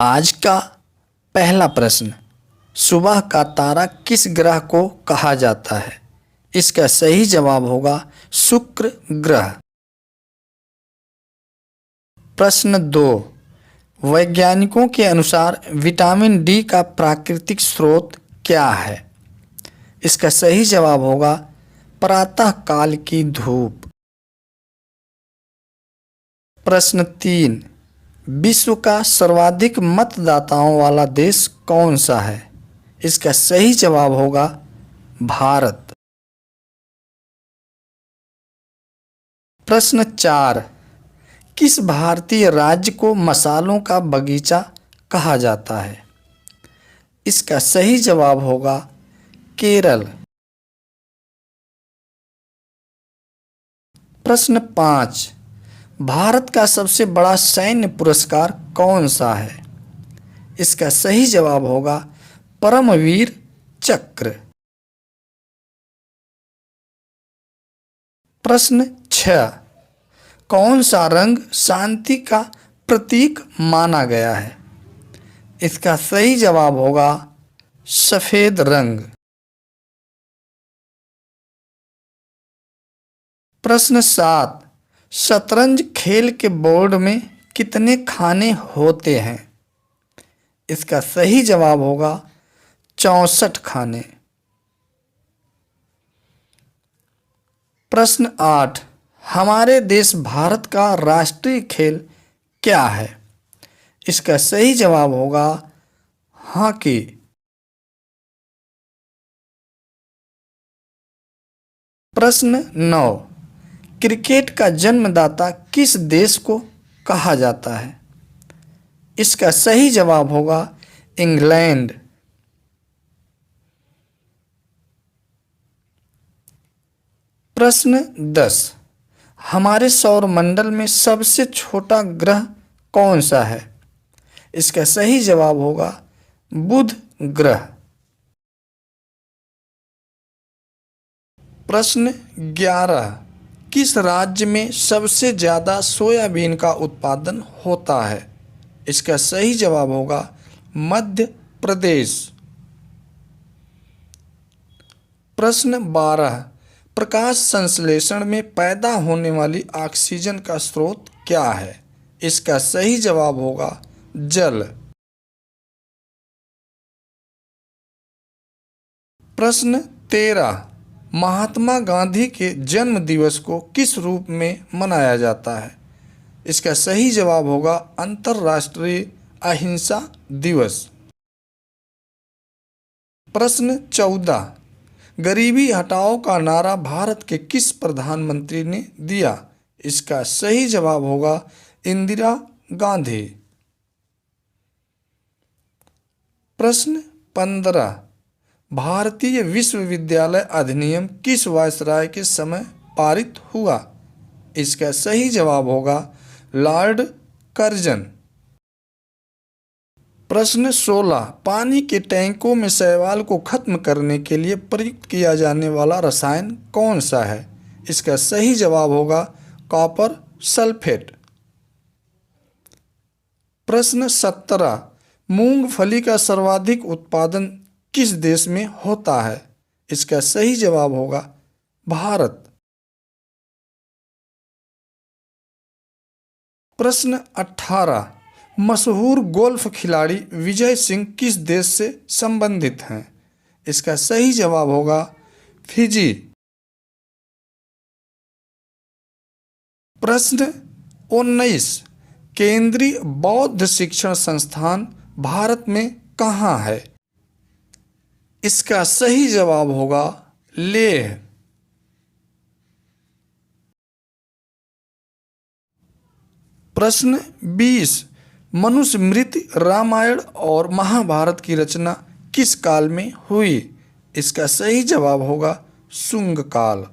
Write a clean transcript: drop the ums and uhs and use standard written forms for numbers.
आज का पहला प्रश्न, सुबह का तारा किस ग्रह को कहा जाता है? इसका सही जवाब होगा शुक्र ग्रह। प्रश्न 2, वैज्ञानिकों के अनुसार विटामिन डी का प्राकृतिक स्रोत क्या है? इसका सही जवाब होगा प्रातः काल की धूप। प्रश्न 3, विश्व का सर्वाधिक मतदाताओं वाला देश कौन सा है? इसका सही जवाब होगा भारत। प्रश्न 4, किस भारतीय राज्य को मसालों का बगीचा कहा जाता है? इसका सही जवाब होगा केरल। प्रश्न 5, भारत का सबसे बड़ा सैन्य पुरस्कार कौन सा है? इसका सही जवाब होगा परमवीर चक्र। प्रश्न 6, कौन सा रंग शांति का प्रतीक माना गया है? इसका सही जवाब होगा सफेद रंग। प्रश्न 7, शतरंज खेल के बोर्ड में कितने खाने होते हैं? इसका सही जवाब होगा 64 खाने। प्रश्न 8, हमारे देश भारत का राष्ट्रीय खेल क्या है? इसका सही जवाब होगा हॉकी। प्रश्न 9, क्रिकेट का जन्मदाता किस देश को कहा जाता है? इसका सही जवाब होगा इंग्लैंड। प्रश्न 10, हमारे सौर मंडल में सबसे छोटा ग्रह कौन सा है? इसका सही जवाब होगा बुध ग्रह। प्रश्न 11, किस राज्य में सबसे ज्यादा सोयाबीन का उत्पादन होता है? इसका सही जवाब होगा मध्य प्रदेश। प्रश्न 12, प्रकाश संश्लेषण में पैदा होने वाली ऑक्सीजन का स्रोत क्या है? इसका सही जवाब होगा जल। प्रश्न 13, महात्मा गांधी के जन्म दिवस को किस रूप में मनाया जाता है? इसका सही जवाब होगा अंतर्राष्ट्रीय अहिंसा दिवस। प्रश्न 14, गरीबी हटाओ का नारा भारत के किस प्रधानमंत्री ने दिया? इसका सही जवाब होगा इंदिरा गांधी। प्रश्न 15, भारतीय विश्वविद्यालय अधिनियम किस वायसराय के समय पारित हुआ? इसका सही जवाब होगा लॉर्ड कर्जन। प्रश्न 16, पानी के टैंकों में शैवाल को खत्म करने के लिए प्रयुक्त किया जाने वाला रसायन कौन सा है? इसका सही जवाब होगा कॉपर सल्फेट। प्रश्न 17, मूंगफली का सर्वाधिक उत्पादन किस देश में होता है? इसका सही जवाब होगा भारत। प्रश्न 18, मशहूर गोल्फ खिलाड़ी विजय सिंह किस देश से संबंधित हैं? इसका सही जवाब होगा फिजी। प्रश्न 19, केंद्रीय बौद्ध शिक्षण संस्थान भारत में कहाँ है? इसका सही जवाब होगा लेह। प्रश्न 20, मनुस्मृति, रामायण और महाभारत की रचना किस काल में हुई? इसका सही जवाब होगा शुंग काल।